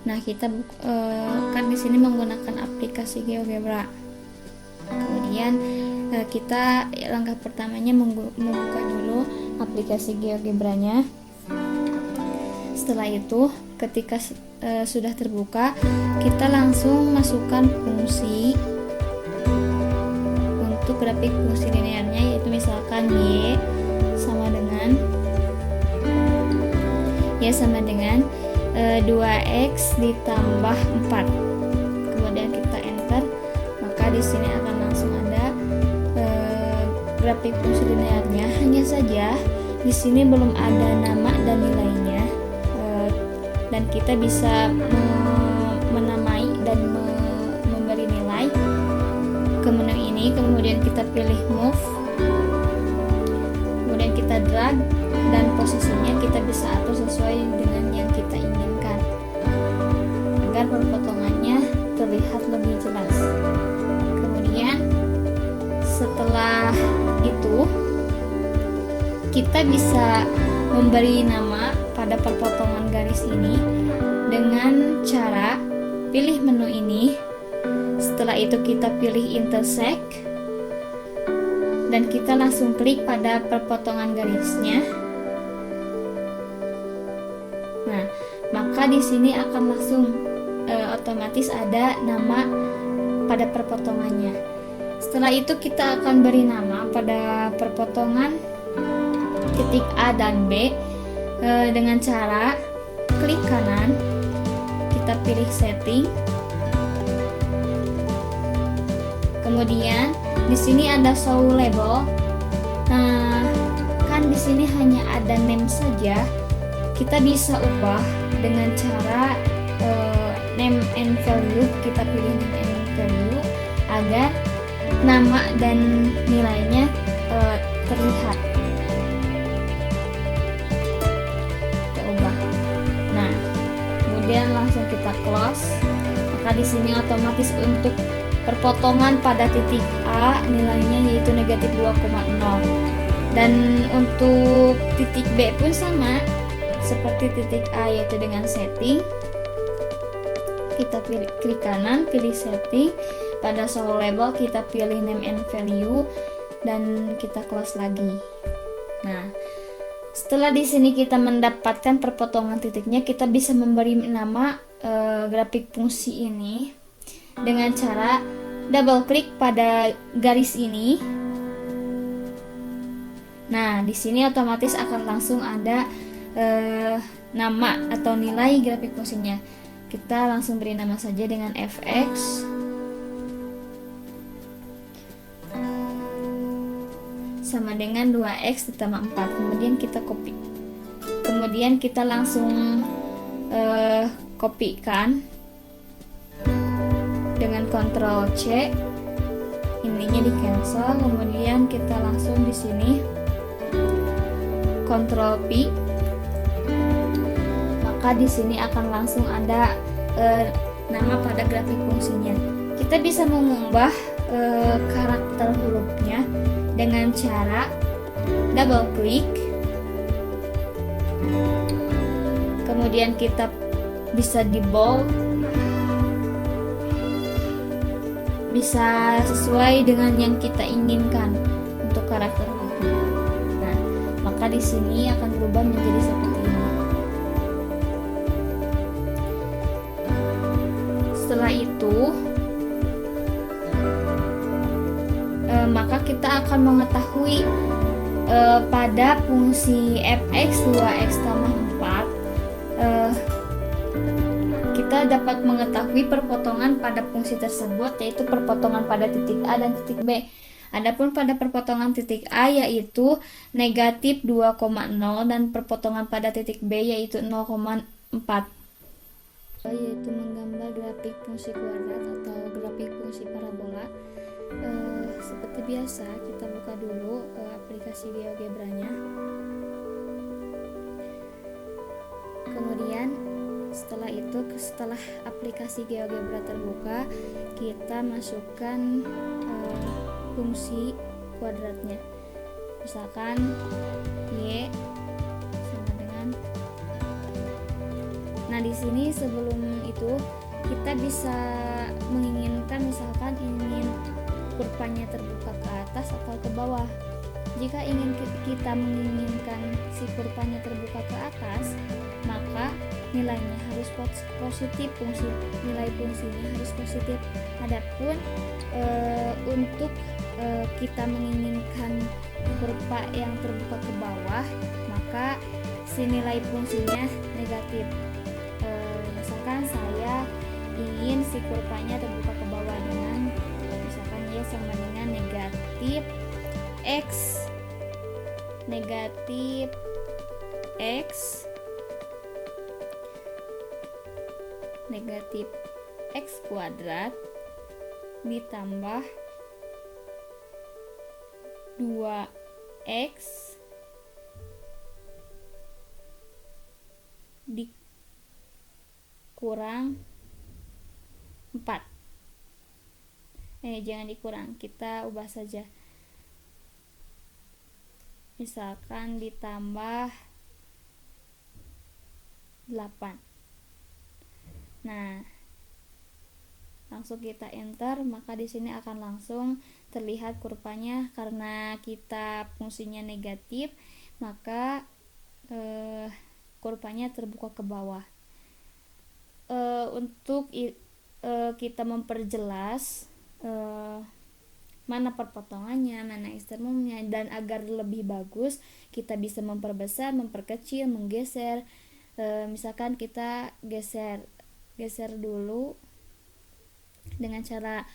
Nah, kita kan di sini menggunakan aplikasi GeoGebra. Kemudian kita langkah pertamanya membuka dulu aplikasi GeoGebra-nya. Setelah itu, ketika sudah terbuka, kita langsung masukkan fungsi untuk grafik fungsi linearnya, yaitu misalkan Y sama dengan 2x ditambah 4. Kemudian kita enter, maka di sini akan langsung ada grafik fungsi linearnya. Hanya saja di sini belum ada nama dan nilainya, dan kita bisa menamai dan memberi nilai ke menu ini. Kemudian kita pilih move, kemudian kita drag, dan posisinya kita bisa atur sesuai dengan yang kita inginkan agar perpotongannya terlihat lebih jelas. Kemudian setelah itu kita bisa memberi nama pada perpotongan garis ini dengan cara pilih menu ini. Setelah itu kita pilih intersect dan kita langsung klik pada perpotongan garisnya. Nah, maka di sini akan langsung otomatis ada nama pada perpotongannya. Setelah itu kita akan beri nama pada perpotongan titik A dan B dengan cara klik kanan, kita pilih setting. Kemudian di sini ada show label. Nah, kan di sini hanya ada name saja. Kita bisa ubah dengan cara name and value. Kita pilih name and value agar nama dan nilainya terlihat. Kita ubah. Nah, kemudian langsung kita close. Maka di sini otomatis untuk perpotongan pada titik A nilainya yaitu negatif 2,0, dan untuk titik B pun sama seperti titik A, yaitu dengan setting. Kita klik kanan, pilih setting. Pada show label kita pilih name and value dan kita close lagi. Nah, setelah di sini kita mendapatkan perpotongan titiknya, kita bisa memberi nama grafik fungsi ini dengan cara double klik pada garis ini. Nah, di sini otomatis akan langsung ada nama atau nilai grafik fungsinya. Kita langsung beri nama saja dengan fx sama dengan 2x ditambah 4. Kemudian kita copy. Kemudian kita langsung kopikan dengan Ctrl C, ininya di cancel. Kemudian kita langsung di sini Ctrl P, maka di sini akan langsung ada nama pada grafik fungsinya. Kita bisa mengubah karakter hurufnya dengan cara double klik, kemudian kita bisa di bold, bisa sesuai dengan yang kita inginkan untuk karakter hurufnya. Nah, maka di sini akan berubah menjadi seperti ini. Setelah itu, maka kita akan mengetahui pada fungsi fx 2x tambah 4, kita dapat mengetahui perpotongan pada fungsi tersebut, yaitu perpotongan pada titik A dan titik B. Adapun pada perpotongan titik A yaitu negatif 2,0 dan perpotongan pada titik B yaitu 0,4, yaitu menggambar grafik fungsi kuadrat atau grafik fungsi parabola. Seperti biasa, kita buka dulu aplikasi GeoGebra-nya. Kemudian setelah aplikasi GeoGebra terbuka, kita masukkan fungsi kuadratnya. Misalkan Y sama dengan. Nah, di sini sebelum itu kita bisa menginginkan, misalkan ingin kurvanya terbuka ke atas atau ke bawah. Jika kita menginginkan si kurvanya terbuka ke atas, maka nilainya harus positif, nilai fungsinya harus positif. Adapun untuk kita menginginkan kurva yang terbuka ke bawah, maka si nilai fungsinya negatif. Misalkan saya ingin si kurvanya terbuka ke bawah dengan misalkan y sama dengan negatif x negatif x kuadrat ditambah 2x dikurang 4. Jangan dikurang, kita ubah saja. Misalkan ditambah 8. Nah, langsung kita enter, maka di sini akan langsung terlihat kurvanya. Karena kita fungsinya negatif, maka kurvanya terbuka ke bawah. Untuk kita memperjelas mana perpotongannya, mana ekstremumnya, dan agar lebih bagus kita bisa memperbesar, memperkecil, menggeser. Misalkan kita geser dulu dengan cara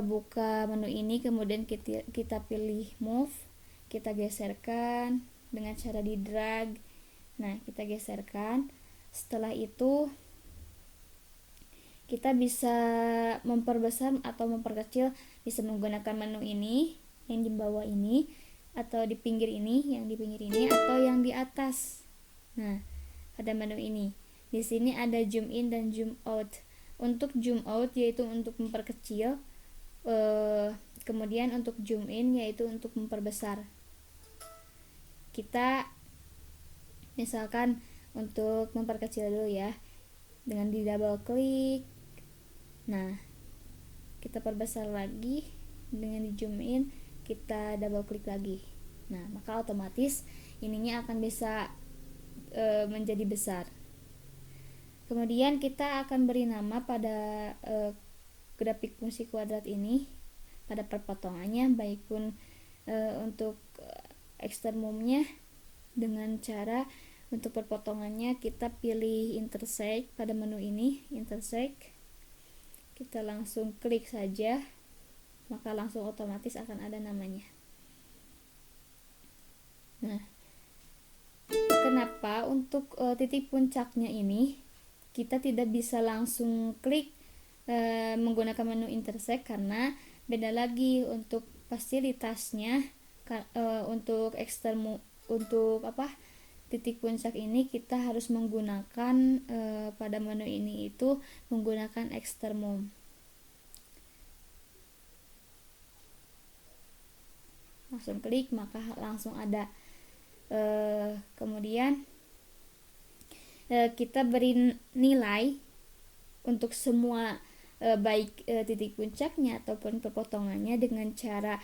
buka menu ini, kemudian kita pilih move, kita geserkan dengan cara di drag. Nah, kita geserkan. Setelah itu kita bisa memperbesar atau memperkecil, bisa menggunakan menu ini yang di bawah ini, atau di pinggir ini, atau yang di atas. Nah, pada menu ini di sini ada zoom in dan zoom out. Untuk zoom out yaitu untuk memperkecil, kemudian untuk zoom in yaitu untuk memperbesar. Kita misalkan untuk memperkecil dulu ya, dengan di double klik. Nah, kita perbesar lagi dengan di zoom in, kita double klik lagi. Nah, maka otomatis ininya akan bisa menjadi besar. Kemudian kita akan beri nama pada grafik fungsi kuadrat ini, pada perpotongannya, baik pun untuk ekstremumnya, dengan cara untuk perpotongannya kita pilih intersect pada menu ini, intersect. Kita langsung klik saja, maka langsung otomatis akan ada namanya. Nah, kenapa untuk titik puncaknya ini kita tidak bisa langsung klik menggunakan menu intersect? Karena beda lagi untuk fasilitasnya. Untuk titik puncak ini kita harus menggunakan pada menu ini itu menggunakan ekstremum. Langsung klik, maka langsung ada. Kemudian kita beri nilai untuk semua baik titik puncaknya ataupun perpotongannya dengan cara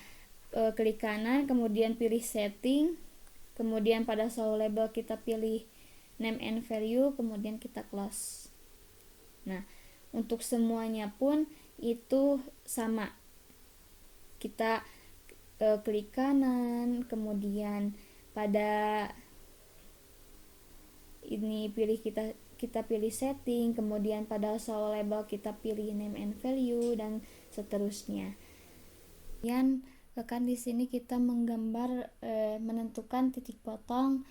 klik kanan, kemudian pilih setting, kemudian pada show label kita pilih name and value, kemudian kita close. Nah, untuk semuanya pun itu sama. Kita klik kanan, kemudian pada ini kita pilih setting, kemudian pada show label kita pilih name and value, dan seterusnya. Kemudian kan di sini kita menggambar menentukan titik potong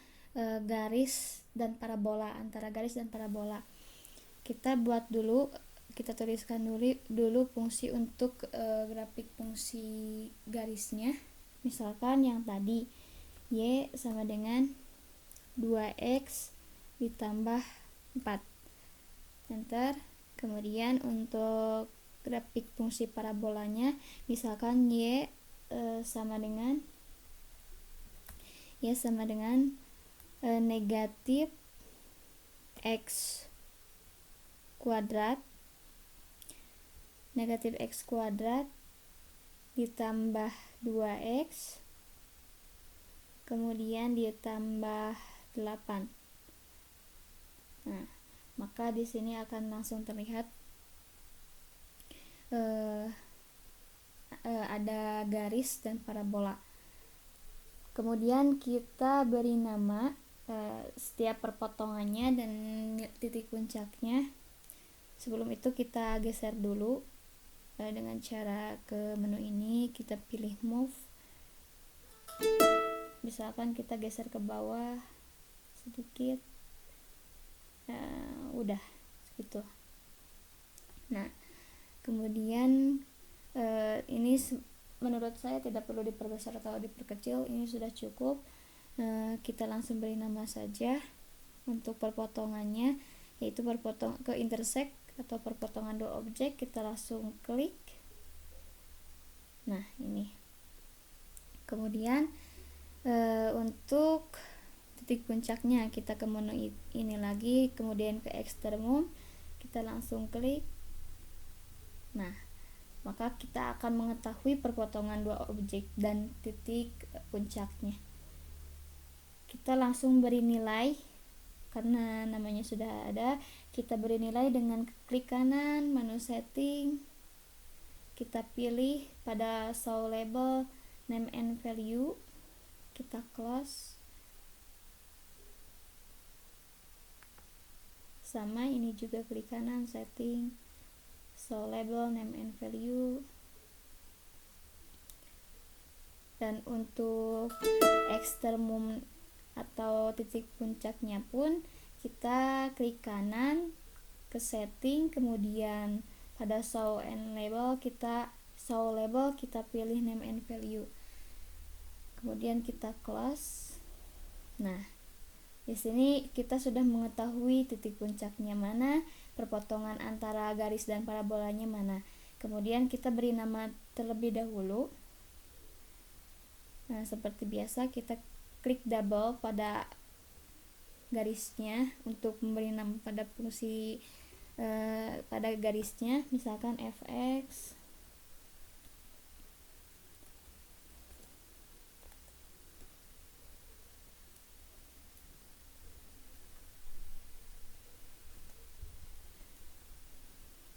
garis dan parabola, antara garis dan parabola. Kita tuliskan dulu fungsi untuk grafik fungsi garisnya. Misalkan yang tadi y sama dengan 2x ditambah 4. Enter. Kemudian untuk grafik fungsi parabolanya, misalkan y sama dengan negatif x kuadrat negatif X kuadrat ditambah 2X kemudian ditambah 8. Nah, maka di sini akan langsung terlihat ada garis dan parabola. Kemudian kita beri nama setiap perpotongannya dan titik puncaknya. Sebelum itu kita geser dulu dengan cara ke menu ini, kita pilih move. Misalkan kita geser ke bawah sedikit, udah gitu. Nah, kemudian ini menurut saya tidak perlu diperbesar atau diperkecil, ini sudah cukup. Kita langsung beri nama saja untuk perpotongannya, yaitu perpotong ke intersect atau perpotongan dua objek. Kita langsung klik. Nah, ini. Kemudian untuk titik puncaknya kita ke menu ini lagi, kemudian ke ekstremum, kita langsung klik. Nah, maka kita akan mengetahui perpotongan dua objek dan titik puncaknya. Kita langsung beri nilai karena namanya sudah ada. Kita beri nilai dengan klik kanan menu setting, kita pilih pada show label name and value, kita close. Sama ini juga klik kanan setting, show label name and value. Dan untuk ekstremum atau titik puncaknya pun kita klik kanan ke setting, kemudian pada show label kita pilih name and value, kemudian kita close. Nah, di sini kita sudah mengetahui titik puncaknya mana, perpotongan antara garis dan parabolanya mana. Kemudian kita beri nama terlebih dahulu. Nah, seperti biasa kita klik double pada garisnya untuk memberi nama pada fungsi pada garisnya, misalkan fx.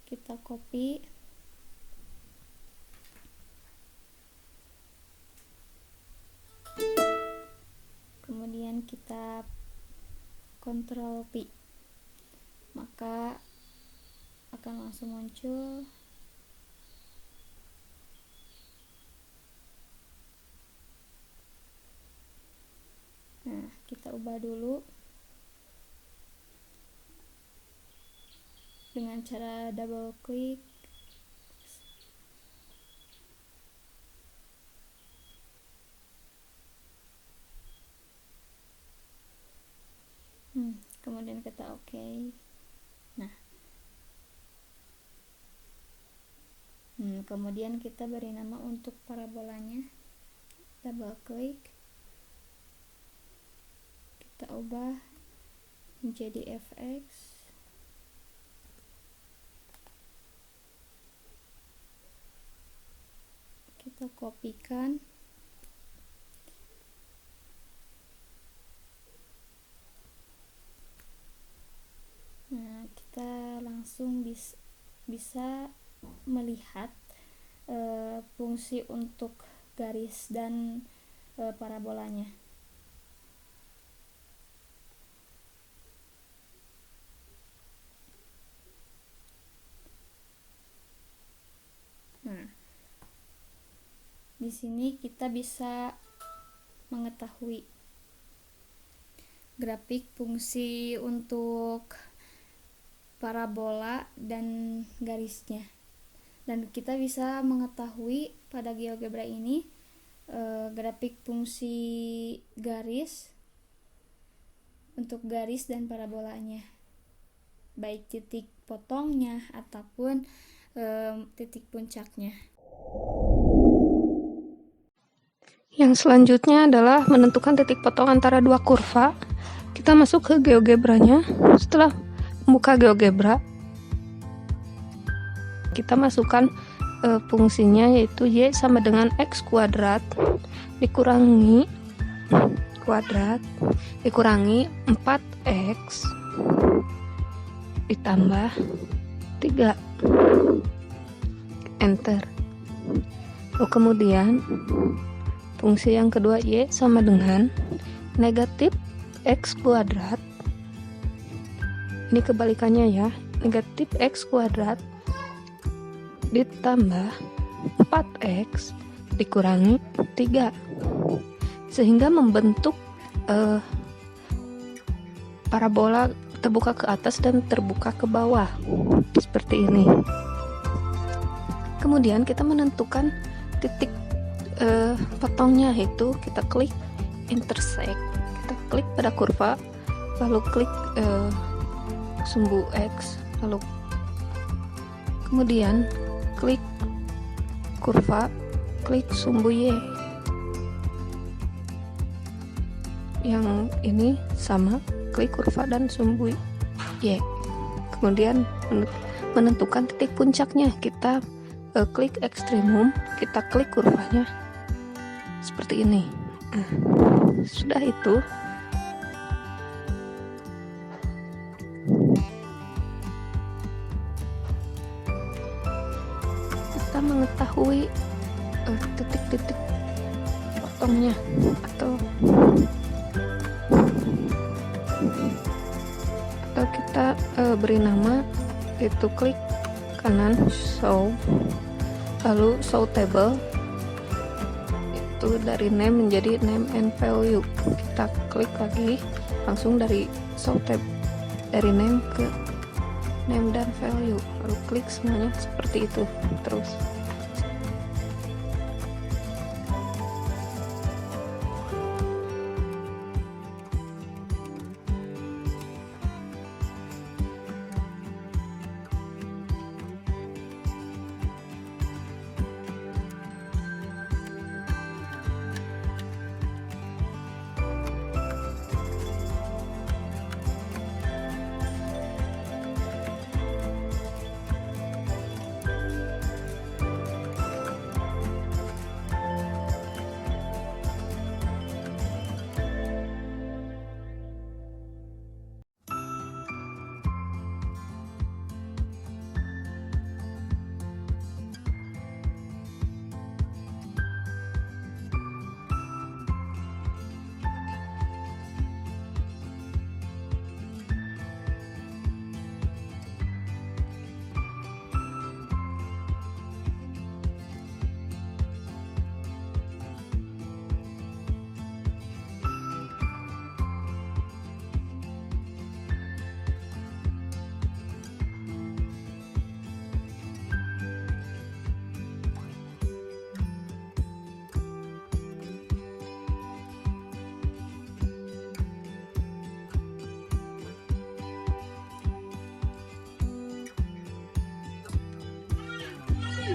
Kita copy, kemudian kita Ctrl P, maka akan langsung muncul nah, kita ubah dulu dengan cara double klik. Kemudian kita OK. Nah, kemudian kita beri nama untuk parabolanya, double klik, kita ubah menjadi fx. Kita kopikan, nah kita langsung bisa melihat fungsi untuk garis dan parabolanya. Nah, di sini kita bisa mengetahui grafik fungsi untuk parabola dan garisnya, dan kita bisa mengetahui pada GeoGebra ini grafik fungsi garis untuk garis dan parabolanya, baik titik potongnya ataupun titik puncaknya. Yang selanjutnya adalah menentukan titik potong antara dua kurva. Kita masuk ke GeoGebra-nya. Setelah membuka GeoGebra, kita masukkan fungsinya, yaitu Y sama dengan X kuadrat dikurangi kuadrat dikurangi 4X ditambah 3. Enter. Kemudian fungsi yang kedua Y sama dengan negatif X kuadrat, ini kebalikannya ya, negatif X kuadrat ditambah 4X dikurangi 3, sehingga membentuk parabola terbuka ke atas dan terbuka ke bawah seperti ini. Kemudian kita menentukan titik potongnya, yaitu kita klik intersect, kita klik pada kurva, lalu klik sumbu X, lalu kemudian klik kurva, klik sumbu Y. Yang ini sama, klik kurva dan sumbu Y. Kemudian menentukan titik puncaknya, kita klik ekstremum, kita klik kurvanya seperti ini. Nah, sudah itu kita mengetahui titik-titik potongnya, atau kita beri nama, itu klik kanan show, lalu show table, itu dari name menjadi name and value, kita klik lagi langsung dari show tab, dari name ke name dan value, lalu klik semuanya seperti itu terus.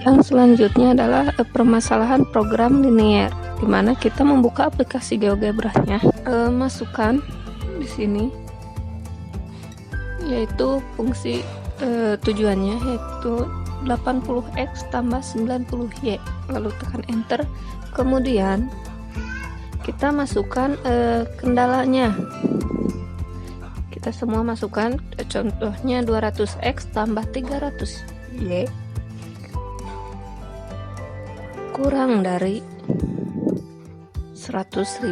Yang selanjutnya adalah permasalahan program linear, di mana kita membuka aplikasi GeoGebra-nya, masukkan di sini, yaitu fungsi tujuannya, yaitu 80x tambah 90y, lalu tekan enter. Kemudian kita masukkan kendalanya, kita semua masukkan, contohnya 200x tambah 300y kurang dari 100.000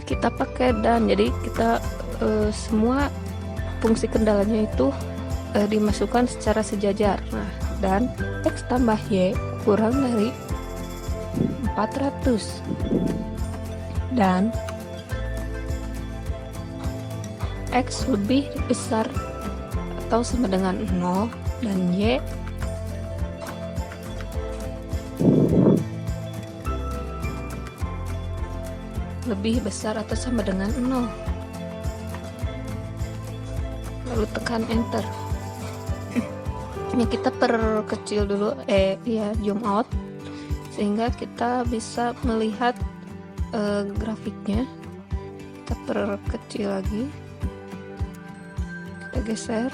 kita pakai dan, jadi kita semua fungsi kendalanya itu dimasukkan secara sejajar. Nah, dan x tambah y kurang dari 400 dan x lebih besar atau sama dengan 0 dan y lebih besar atau sama dengan 0. Lalu tekan enter. Ini kita perkecil dulu, zoom out sehingga kita bisa melihat grafiknya. Kita perkecil lagi, kita geser,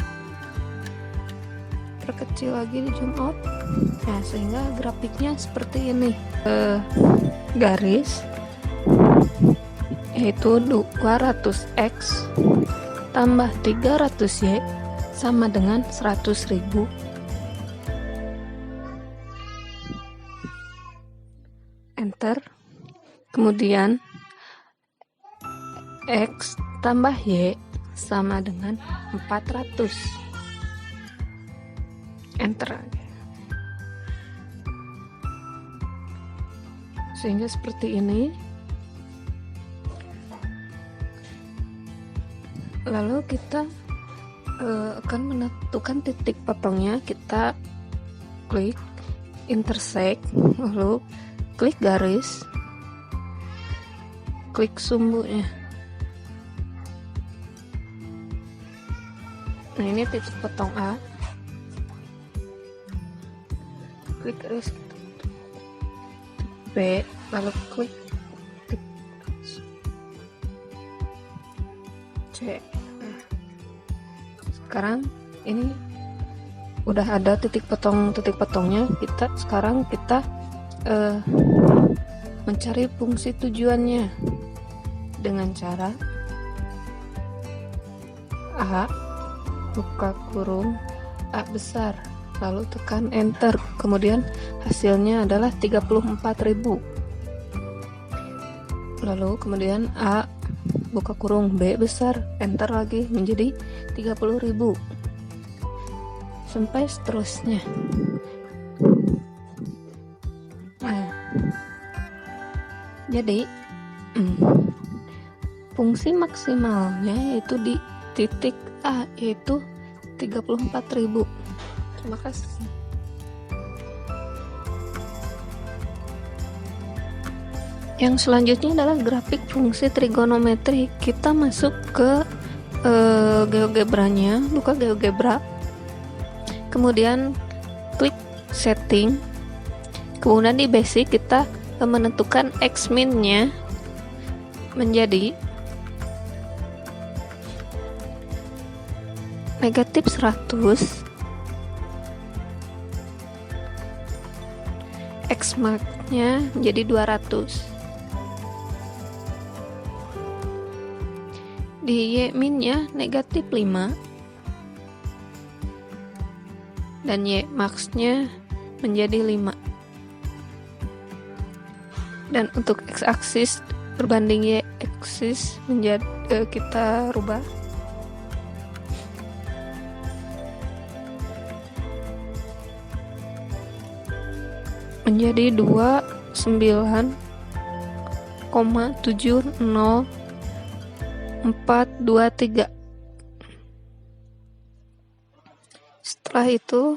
perkecil lagi di zoom out. Nah, sehingga grafiknya seperti ini. Garis yaitu 200x tambah 300y sama dengan 100.000. Enter. Kemudian x tambah y sama dengan 400. Enter. Sehingga seperti ini. Lalu kita akan menentukan titik potongnya. Kita klik intersect, lalu klik garis, klik sumbunya. Nah, ini titik potong A. Klik garis B, lalu klik C. Sekarang ini udah ada titik potongnya. Sekarang kita mencari fungsi tujuannya dengan cara A, buka kurung, A besar, lalu tekan enter. Kemudian hasilnya adalah 34.000. Lalu kemudian A, buka kurung, B besar, enter lagi, menjadi 30.000 sampai seterusnya. Nah, jadi fungsi maksimalnya yaitu di titik A, yaitu 34.000. Terima kasih. Yang selanjutnya adalah grafik fungsi trigonometri. Kita masuk ke GeoGebra-nya, buka GeoGebra, kemudian klik setting, kemudian di basic kita menentukan x min-nya menjadi negatif 100, x max-nya menjadi 200. Di y min-nya negatif 5 dan y max-nya menjadi 5. Dan untuk x aksis berbanding y aksis menjadi kita rubah menjadi 29,70423. Setelah itu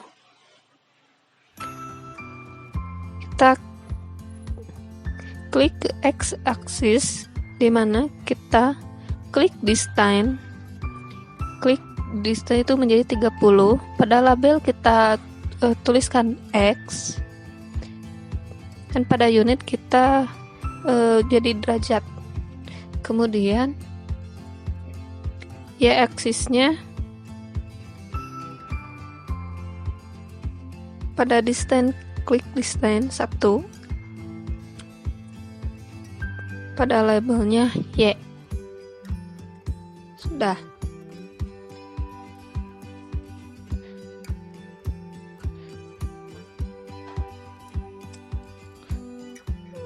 kita klik x aksis, di mana kita klik distance. Klik distance itu menjadi 30. Pada label kita tuliskan x, dan pada unit kita jadi derajat. Kemudian y aksisnya pada distance, klik distance 1, pada labelnya y. Sudah.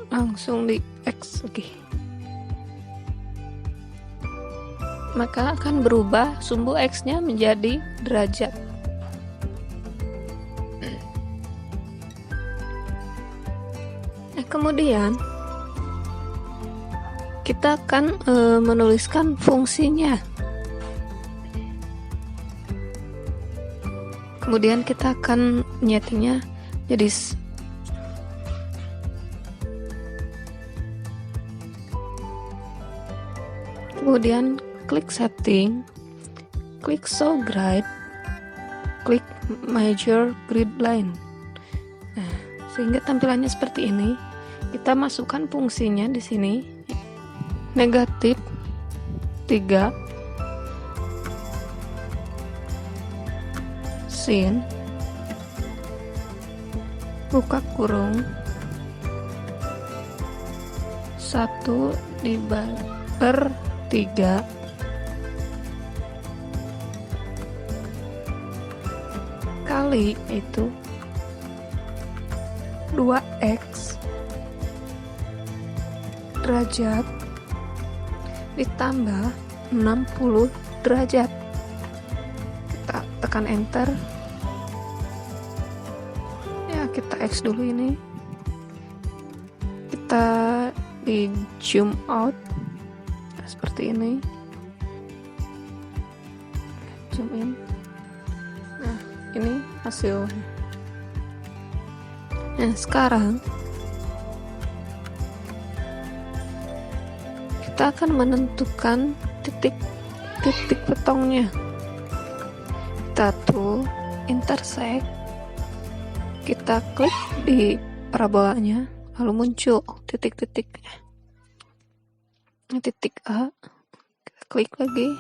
Langsung di X lagi, maka akan berubah sumbu X-nya menjadi derajat. Nah, kemudian kita akan menuliskan fungsinya. Kemudian kita akan menyetingnya jadi kemudian klik setting, klik show grid, klik major grid line. Nah, sehingga tampilannya seperti ini. Kita masukkan fungsinya di sini, negatif 3 sin buka kurung 1/3 kali itu 2x derajat ditambah 60 derajat. Kita tekan enter ya, kita X dulu ini, kita di zoom out seperti ini, zoom in. Nah, ini hasilnya. Nah, sekarang kita akan menentukan titik potongnya. Kita tool intersect, kita klik di parabolanya, lalu muncul titik-titiknya. Ini titik A, kita klik lagi,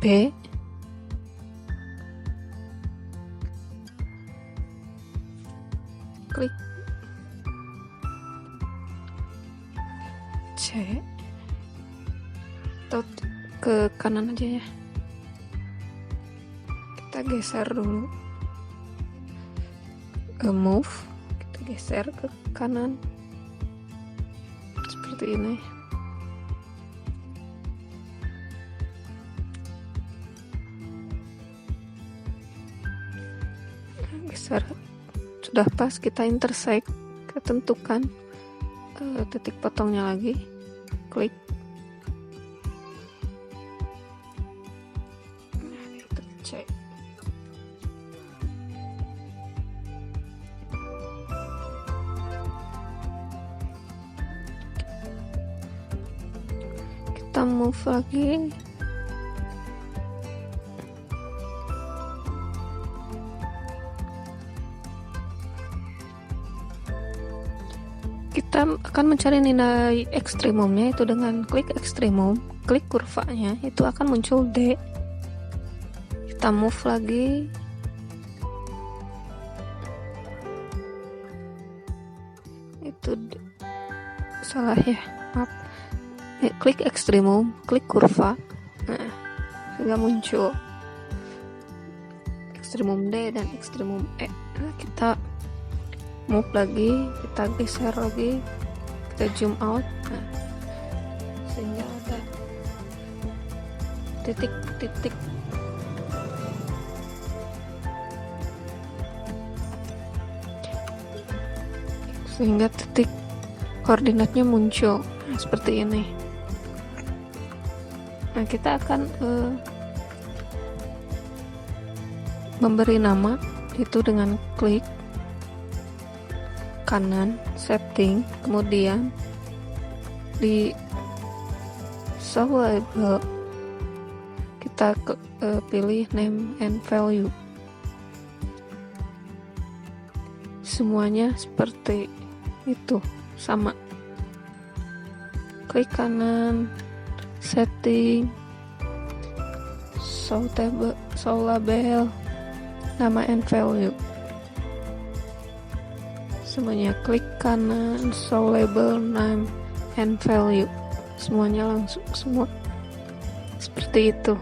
B, klik C, atau ke kanan aja ya, kita geser dulu, move, kita geser ke kanan seperti ini. Geser, sudah pas, kita intersect, kita tentukan titik potongnya lagi, klik, cek, kita move lagi, kita akan mencari nilai ekstremumnya itu dengan klik ekstremum, klik kurvanya, itu akan muncul D. Kita move lagi, itu salah ya, maaf, klik ekstremum, klik kurva, nah, sehingga muncul ekstremum D dan ekstremum E. Nah, kita move lagi, kita geser lagi, kita zoom out, nah, sehingga ada titik-titik sehingga titik koordinatnya muncul. Nah, seperti ini. Nah, kita akan memberi nama itu dengan klik kanan, setting, kemudian di show label kita pilih name and value. Semuanya seperti itu, sama. Klik kanan, setting, show table, show label, nama and value. Semuanya klik kanan, show label, name and value. Semuanya langsung semua seperti itu.